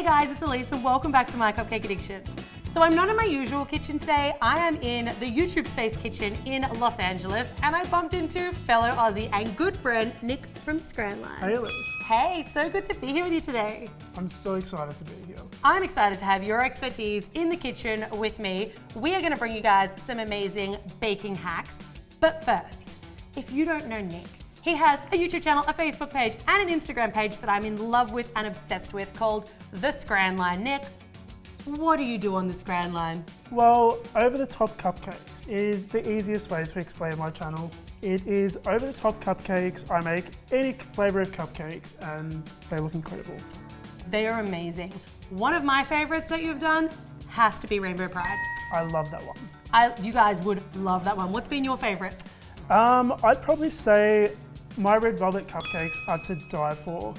Hey guys, it's Elise and welcome back to My Cupcake Addiction. So I'm not in my usual kitchen today. I am in the YouTube Space kitchen in Los Angeles and I bumped into fellow Aussie and good friend Nick from Scran. Hey Elise. Hey, so good to be here with you today. I'm so excited to be here. I'm excited to have your expertise in the kitchen with me. We are going to bring you guys some amazing baking hacks. But first, if you don't know Nick, he has a YouTube channel, a Facebook page, and an Instagram page that I'm in love with and obsessed with called The Scran Line. Nick, what do you do on The Scran Line? Well, over-the-top cupcakes is the easiest way to explain my channel. It is over-the-top cupcakes. I make any flavour of cupcakes and they look incredible. They are amazing. One of my favourites that you've done has to be Rainbow Pride. I love that one. You guys would love that one. What's been your favourite? I'd probably say my red velvet cupcakes are to die for.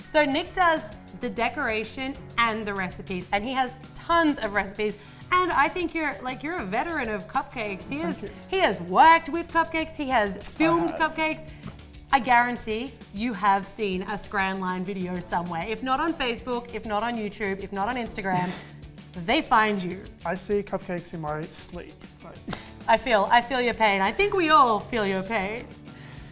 So Nick does the decoration and the recipes, and he has tons of recipes. And I think you're a veteran of cupcakes. He has worked with cupcakes. He has filmed cupcakes. I guarantee you have seen a Scran Line video somewhere. If not on Facebook, if not on YouTube, if not on Instagram, they find you. I see cupcakes in my sleep. I feel your pain. I think we all feel your pain.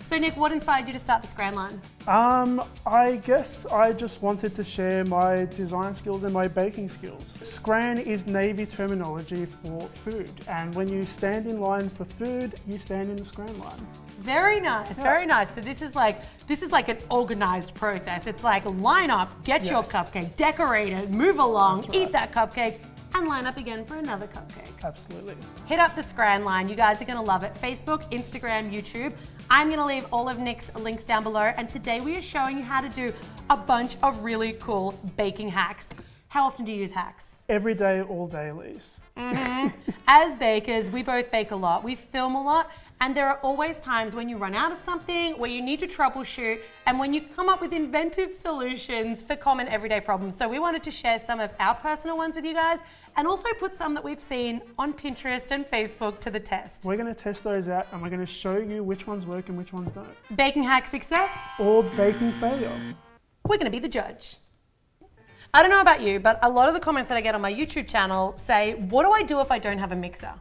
So Nick, what inspired you to start the Scran Line? I guess I just wanted to share my design skills and my baking skills. Scran is Navy terminology for food, and when you stand in line for food, you stand in the Scran Line. Very nice, very nice. So this is like an organized process. It's like line up, get your cupcake, decorate it, move along, eat that cupcake, and line up again for another cupcake. Absolutely. Hit up the Scran Line. You guys are gonna love it. Facebook, Instagram, YouTube. I'm gonna leave all of Nick's links down below. And today we are showing you how to do a bunch of really cool baking hacks. How often do you use hacks? Every day, all day, Elise. As bakers, we both bake a lot. We film a lot. And there are always times when you run out of something, where you need to troubleshoot, and when you come up with inventive solutions for common everyday problems. So we wanted to share some of our personal ones with you guys, and also put some that we've seen on Pinterest and Facebook to the test. We're going to test those out, and we're going to show you which ones work and which ones don't. Baking hack success? Or baking failure. We're going to be the judge. I don't know about you, but a lot of the comments that I get on my YouTube channel say, what do I do if I don't have a mixer?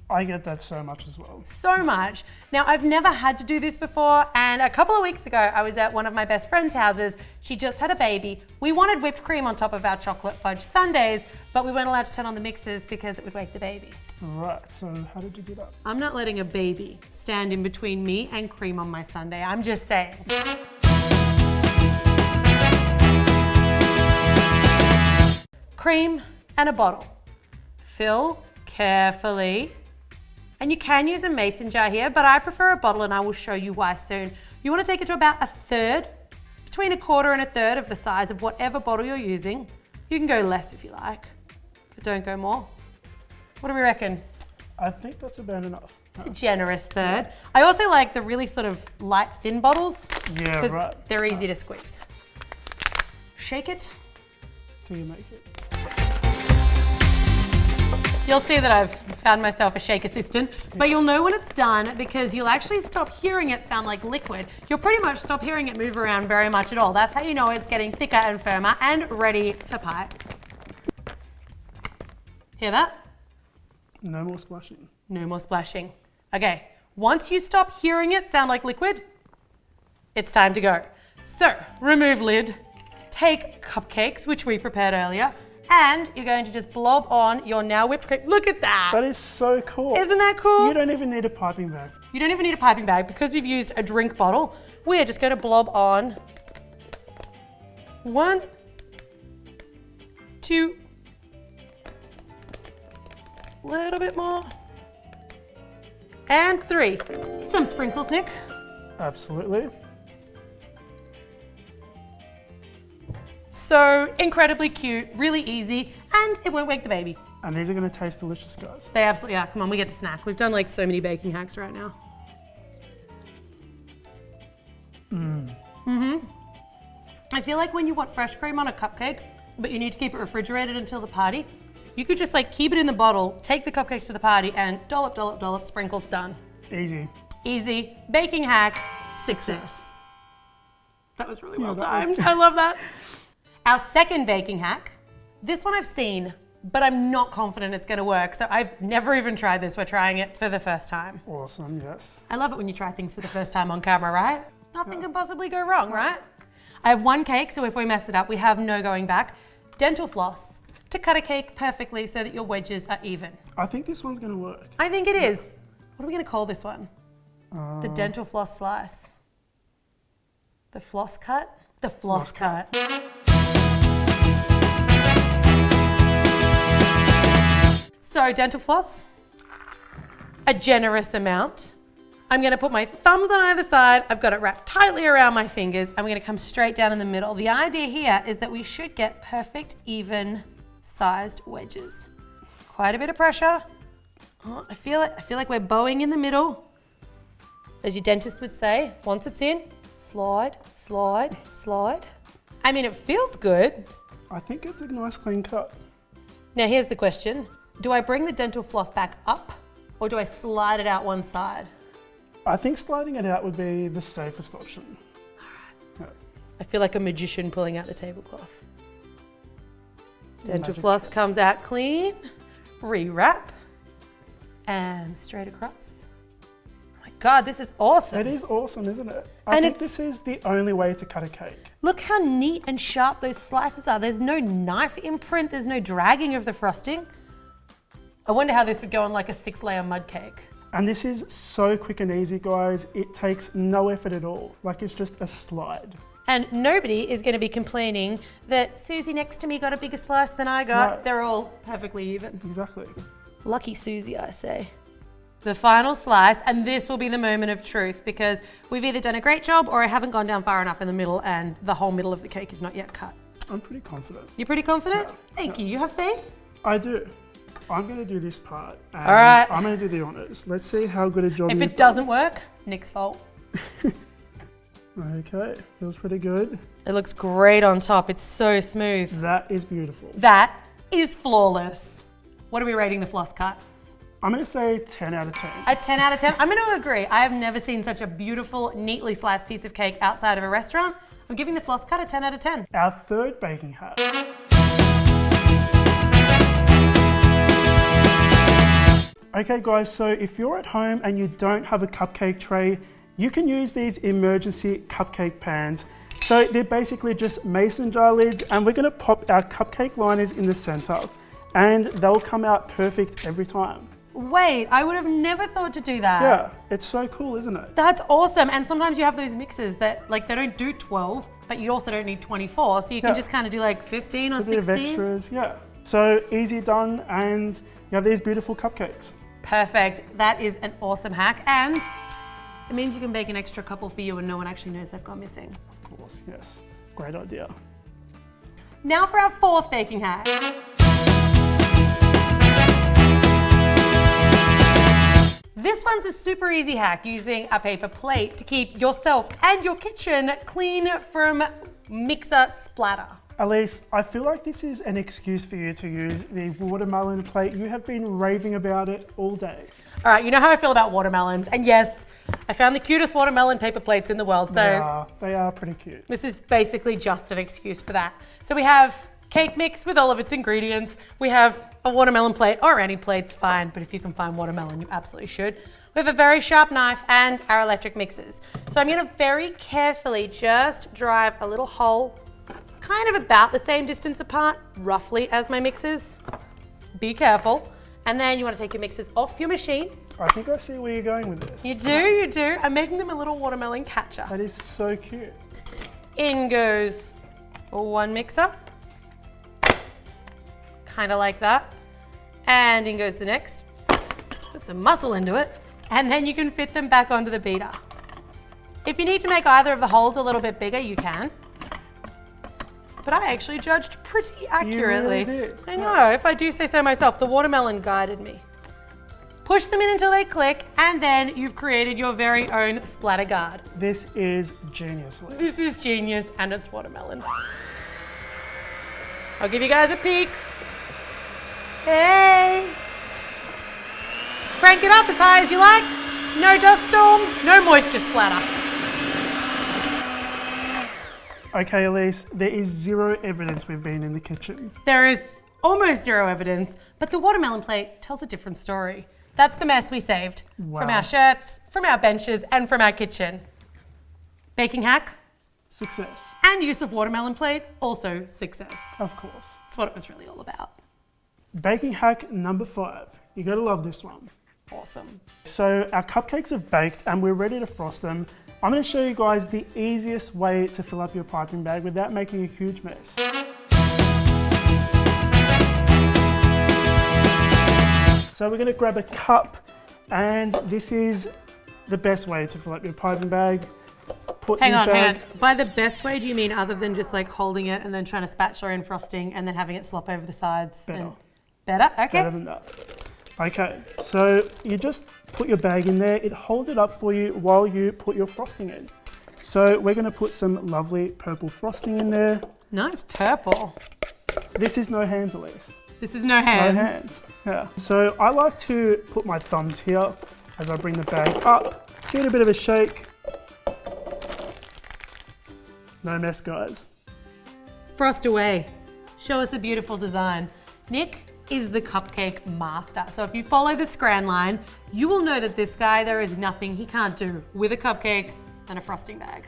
I get that so much as well. So much. Now, I've never had to do this before, and a couple of weeks ago, I was at one of my best friend's houses. She just had a baby. We wanted whipped cream on top of our chocolate fudge sundaes, but we weren't allowed to turn on the mixers because it would wake the baby. Right, so how did you do that? I'm not letting a baby stand in between me and cream on my sundae. I'm just saying. Cream and a bottle. Fill carefully. And you can use a mason jar here, but I prefer a bottle and I will show you why soon. You want to take it to about a third, between a quarter and a third of the size of whatever bottle you're using. You can go less if you like, but don't go more. What do we reckon? I think that's about enough. It's a generous third. I also like the really sort of light, thin bottles. Yeah, because right. they're easy to squeeze. Shake it. Till you make it. You'll see that I've found myself a shake assistant, but you'll know when it's done because you'll actually stop hearing it sound like liquid. You'll pretty much stop hearing it move around very much at all. That's how you know it's getting thicker and firmer and ready to pipe. Hear that? No more splashing. No more splashing. Okay, once you stop hearing it sound like liquid, it's time to go. So, remove lid, take cupcakes, which we prepared earlier, and you're going to just blob on your now whipped cream. Look at that. That is so cool. Isn't that cool? You don't even need a piping bag. You don't even need a piping bag because we've used a drink bottle. We are just going to blob on 1, 2, a little bit more, and 3. Some sprinkles, Nick. Absolutely. So incredibly cute, really easy, and it won't wake the baby. And these are going to taste delicious, guys. They absolutely are. Come on, we get to snack. We've done like so many baking hacks right now. I feel like when you want fresh cream on a cupcake, but you need to keep it refrigerated until the party, you could just like keep it in the bottle, take the cupcakes to the party, and dollop, dollop, dollop, sprinkle, done. Easy. Easy. Baking hack, success. That was really well timed. I love that. Our second baking hack This one I've seen, but I'm not confident it's gonna work. So I've never even tried this. We're trying it for the first time. Awesome, yes. I love it when you try things for the first time on camera, right? Nothing can possibly go wrong, right? I have one cake, so if we mess it up, we have no going back. Dental floss to cut a cake perfectly so that your wedges are even. I think this one's gonna work. I think it is. What are we gonna call this one? The dental floss slice. The floss cut? The floss cut. So dental floss, a generous amount. I'm gonna put my thumbs on either side. I've got it wrapped tightly around my fingers. I'm gonna come straight down in the middle. The idea here is that we should get perfect, even sized wedges. Quite a bit of pressure. Oh, I feel it. I feel like we're bowing in the middle. As your dentist would say, once it's in, slide, slide, slide. I mean, it feels good. I think it's a nice clean cut. Now here's the question. Do I bring the dental floss back up or do I slide it out one side? I think sliding it out would be the safest option. Yeah. I feel like a magician pulling out the tablecloth. Dental floss comes out clean, rewrap, and straight across. Oh my God, this is awesome. It is awesome, isn't it? I think this is the only way to cut a cake. Look how neat and sharp those slices are. There's no knife imprint, there's no dragging of the frosting. I wonder how this would go on like a 6-layer mud cake. And this is so quick and easy, guys. It takes no effort at all. Like, it's just a slide. And nobody is going to be complaining that Susie next to me got a bigger slice than I got. Right. They're all perfectly even. Exactly. Lucky Susie, I say. The final slice, and this will be the moment of truth because we've either done a great job or I haven't gone down far enough in the middle and the whole middle of the cake is not yet cut. I'm pretty confident. You're pretty confident? Yeah. Thank you. You have faith? I do. I'm going to do this part. And all right. I'm going to do the honors. Let's see how good a job If you've it doesn't work, Nick's fault. Okay, feels pretty good. It looks great on top. It's so smooth. That is beautiful. That is flawless. What are we rating the floss cut? I'm going to say 10 out of 10. A 10 out of 10? I'm going to agree. I have never seen such a beautiful, neatly sliced piece of cake outside of a restaurant. I'm giving the floss cut a 10 out of 10. Our third baking hack. Okay guys, so if you're at home and you don't have a cupcake tray, you can use these emergency cupcake pans. So they're basically just mason jar lids, and we're gonna pop our cupcake liners in the center and they'll come out perfect every time. Wait, I would have never thought to do that. Yeah, it's so cool, isn't it? That's awesome. And sometimes you have those mixes that like they don't do 12, but you also don't need 24. So you can just kind of do like 15 or 16. A bit of extras, yeah. So easy done, and you have these beautiful cupcakes. Perfect. That is an awesome hack. And it means you can bake an extra couple for you and no one actually knows they've gone missing. Of course, yes. Great idea. Now for our fourth baking hack. This one's a super easy hack using a paper plate to keep yourself and your kitchen clean from mixer splatter. Elise, I feel like this is an excuse for you to use the watermelon plate. You have been raving about it all day. All right, you know how I feel about watermelons. And yes, I found the cutest watermelon paper plates in the world. So they are pretty cute. This is basically just an excuse for that. So we have cake mix with all of its ingredients. We have a watermelon plate, or any plate's fine, but if you can find watermelon, you absolutely should. We have a very sharp knife and our electric mixers. So I'm gonna very carefully just drive a little hole kind of about the same distance apart, roughly, as my mixers. Be careful. And then you want to take your mixers off your machine. I think I see where you're going with this. You do, you do. I'm making them a little watermelon catcher. That is so cute. In goes one mixer. Kind of like that. And in goes the next. Put some muscle into it. And then you can fit them back onto the beater. If you need to make either of the holes a little bit bigger, you can. But I actually judged pretty accurately. You really did. I know, if I do say so myself, the watermelon guided me. Push them in until they click, and then you've created your very own splatter guard. This is genius, Liz. This is genius, and it's watermelon. I'll give you guys a peek. Hey! Crank it up as high as you like. No dust storm, no moisture splatter. Okay, Elise, there is zero evidence we've been in the kitchen. There is almost zero evidence, but the watermelon plate tells a different story. That's the mess we saved from our shirts, from our benches, and from our kitchen. Baking hack? Success. And use of watermelon plate, also success. Of course. That's what it was really all about. Baking hack number 5. You gotta love this one. Awesome. So our cupcakes have baked and we're ready to frost them. I'm gonna show you guys the easiest way to fill up your piping bag without making a huge mess. So we're gonna grab a cup, and this is the best way to fill up your piping bag. Hang on. By the best way, do you mean other than just like holding it and then trying to spatula in frosting and then having it slop over the sides? Better. Better? Okay. Better than that. Okay, so you just put your bag in there. It holds it up for you while you put your frosting in. So we're gonna put some lovely purple frosting in there. Nice purple. This is no hands, Elise. This is no hands. No hands, yeah. So I like to put my thumbs here as I bring the bag up. Give it a bit of a shake. No mess, guys. Frost away. Show us a beautiful design. Nick is the cupcake master. So if you follow the Scran line, you will know that this guy, there is nothing he can't do with a cupcake and a frosting bag.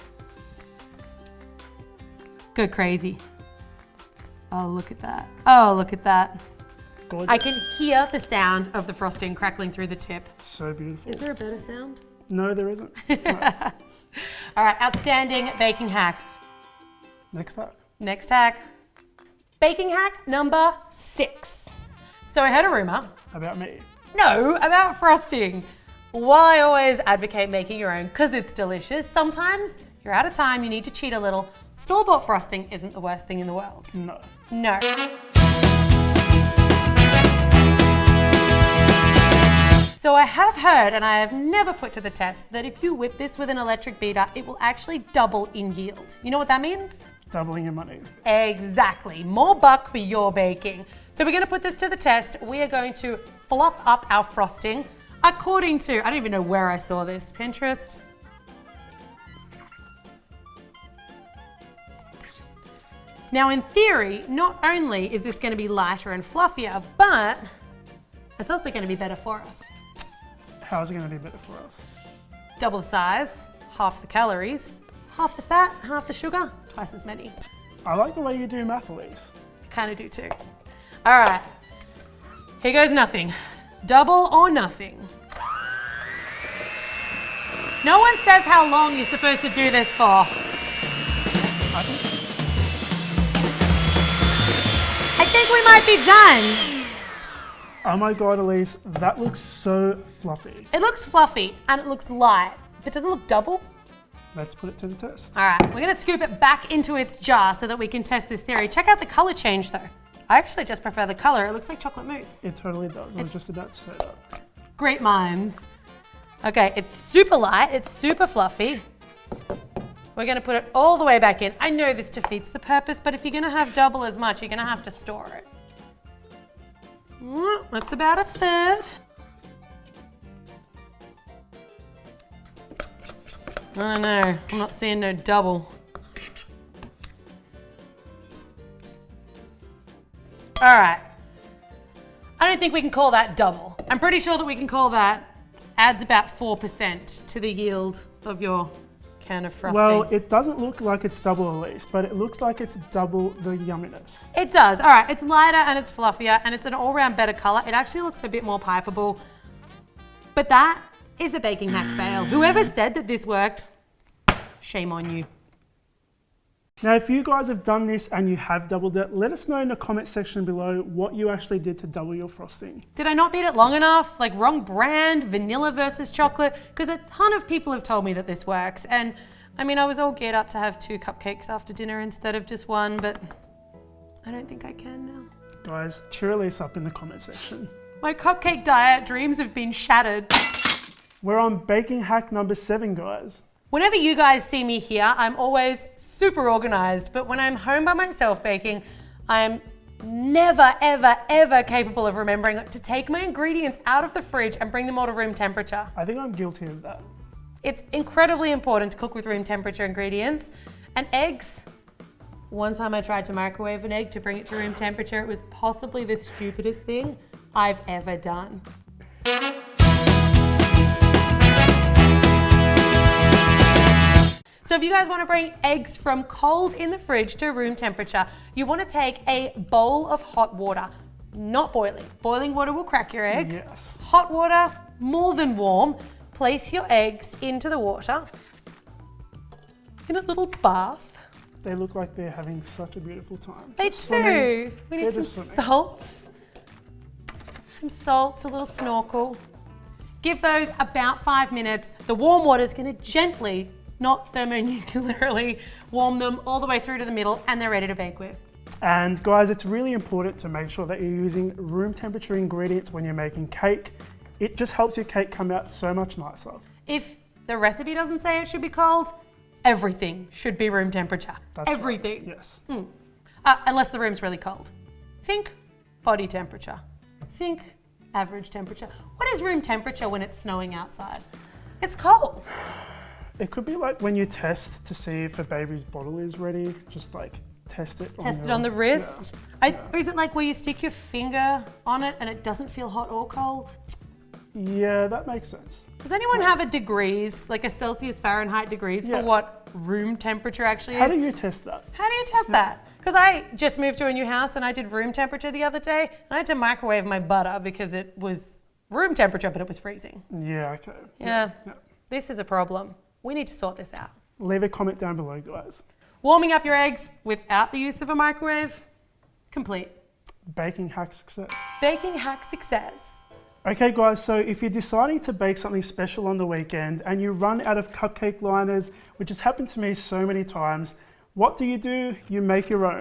Go crazy. Oh, look at that. Oh, look at that. Gorgeous. I can hear the sound of the frosting crackling through the tip. So beautiful. Is there a better sound? No, there isn't. No. All right, outstanding baking hack. Next hack. Next hack. Baking hack number 6. So I heard a rumor. About me. No, about frosting. While I always advocate making your own because it's delicious, sometimes you're out of time, you need to cheat a little. Store-bought frosting isn't the worst thing in the world. No. No. So I have heard, and I have never put to the test, that if you whip this with an electric beater, it will actually double in yield. You know what that means? Doubling your money. Exactly. More buck for your baking. So we're going to put this to the test. We are going to fluff up our frosting according to, I don't even know where I saw this, Pinterest. Now in theory, not only is this going to be lighter and fluffier, but it's also going to be better for us. How is it going to be better for us? Double the size, half the calories, half the fat, half the sugar, twice as many. I like the way you do math, Elise. I kind of do too. All right, here goes nothing. Double or nothing. No one says how long you're supposed to do this for. I think we might be done. Oh my God, Elise, that looks so fluffy. It looks fluffy and it looks light, but does it look double? Let's put it to the test. All right, we're gonna scoop it back into its jar so that we can test this theory. Check out the color change though. I actually just prefer the color. It looks like chocolate mousse. It totally does. I was just about to say that. Great minds. Okay, it's super light, it's super fluffy. We're gonna put it all the way back in. I know this defeats the purpose, but if you're gonna have double as much, you're gonna have to store it. That's about a third. I don't know, I'm not seeing no double. All right, I don't think we can call that double. I'm pretty sure that we can call that adds about 4% to the yield of your can of frosting. Well, it doesn't look like it's double, Elise, but it looks like it's double the yumminess. It does. All right, it's lighter and it's fluffier and it's an all-round better color. It actually looks a bit more pipeable, but that is a baking hack fail. Whoever said that this worked, shame on you. Now, if you guys have done this and you have doubled it, let us know in the comment section below what you actually did to double your frosting. Did I not beat it long enough? Like wrong brand, vanilla versus chocolate? Because a ton of people have told me that this works. And I mean, I was all geared up to have 2 cupcakes after dinner instead of just 1, but I don't think I can now. Guys, cheer Elise up in the comment section. My cupcake diet dreams have been shattered. We're on baking hack number 7, guys. Whenever you guys see me here, I'm always super organized, but when I'm home by myself baking, I'm never, ever, ever capable of remembering to take my ingredients out of the fridge and bring them all to room temperature. I think I'm guilty of that. It's incredibly important to cook with room temperature ingredients, and eggs, One time I tried to microwave an egg to bring it to room temperature. It was possibly the stupidest thing I've ever done. So if you guys want to bring eggs from cold in the fridge to room temperature, you want to take a bowl of hot water, not boiling. Boiling water will crack your egg. Yes. Hot water, more than warm. Place your eggs into the water in a little bath. They look like they're having such a beautiful time. They do. We need some salts. Some salts, a little snorkel. Give those about 5 minutes. The warm water is going to gently, not thermonuclearly, warm them all the way through to the middle, and they're ready to bake with. And guys, it's really important to make sure that you're using room temperature ingredients when you're making cake. It just helps your cake come out so much nicer. If the recipe doesn't say it should be cold, everything should be room temperature. That's everything. Right. Yes. Unless the room's really cold. Think body temperature. Think average temperature. What is room temperature when it's snowing outside? It's cold. It could be like when you test to see if a baby's bottle is ready, just like test it. Test it on the wrist. Yeah. Or is it like where you stick your finger on it and it doesn't feel hot or cold? Yeah, that makes sense. Does anyone have a degrees, like a Celsius Fahrenheit degrees for what room temperature actually is? How do you test that? How do you test that? Because I just moved to a new house and I did room temperature the other day and I had to microwave my butter because it was room temperature, but it was freezing. Yeah, okay. Yeah. This is a problem. We need to sort this out. Leave a comment down below, guys. Warming up your eggs without the use of a microwave, complete. Baking hack success. Baking hack success. Okay guys, so if you're deciding to bake something special on the weekend and you run out of cupcake liners, which has happened to me so many times, what do? You make your own.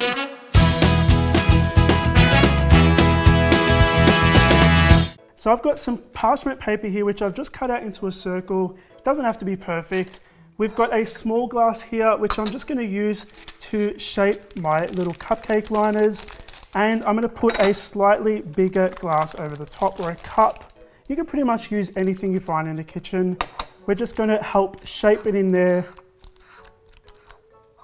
So I've got some parchment paper here, which I've just cut out into a circle. It doesn't have to be perfect. We've got a small glass here, which I'm just going to use to shape my little cupcake liners. And I'm going to put a slightly bigger glass over the top, or a cup. You can pretty much use anything you find in the kitchen. We're just going to help shape it in there.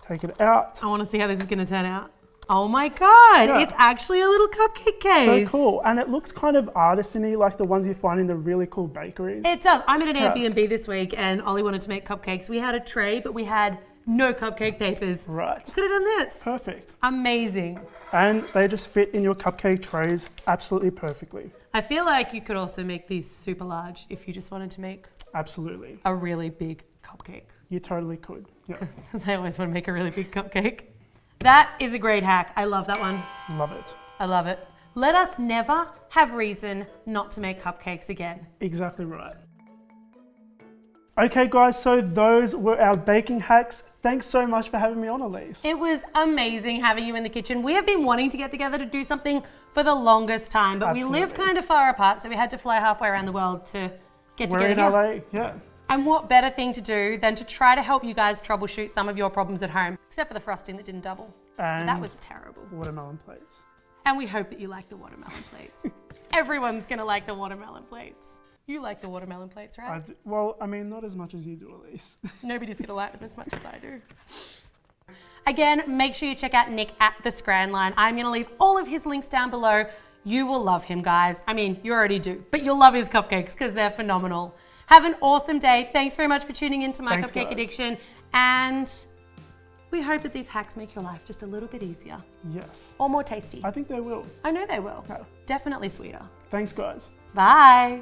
Take it out. I want to see how this is going to turn out. Oh my God, It's actually a little cupcake case. So cool. And it looks kind of artisan-y, like the ones you find in the really cool bakeries. It does. I'm at an Airbnb this week and Ollie wanted to make cupcakes. We had a tray, but we had no cupcake papers. Right. Could have done this. Perfect. Amazing. And they just fit in your cupcake trays absolutely perfectly. I feel like you could also make these super large if you just wanted to make absolutely a really big cupcake. You totally could. Yeah. Because I always want to make a really big cupcake. That is a great hack. I love that one. Love it. I love it. Let us never have reason not to make cupcakes again. Exactly right. Okay guys, so those were our baking hacks. Thanks so much for having me on, Elise. It was amazing having you in the kitchen. We have been wanting to get together to do something for the longest time, but we live kind of far apart, so we had to fly halfway around the world to get together. We're in LA, yeah. And what better thing to do than to try to help you guys troubleshoot some of your problems at home, except for the frosting that didn't double. And that was terrible. Watermelon plates. And we hope that you like the watermelon plates. Everyone's gonna like the watermelon plates. You like the watermelon plates, right? Well, I mean, not as much as you do, Elise. Nobody's gonna like them as much as I do. Again, make sure you check out Nick at the Scran line. I'm gonna leave all of his links down below. You will love him, guys. I mean, you already do, but you'll love his cupcakes because they're phenomenal. Have an awesome day. Thanks very much for tuning in to My Cupcake Addiction. And we hope that these hacks make your life just a little bit easier. Yes. Or more tasty. I think they will. I know they will. Yeah. Definitely sweeter. Thanks, guys. Bye.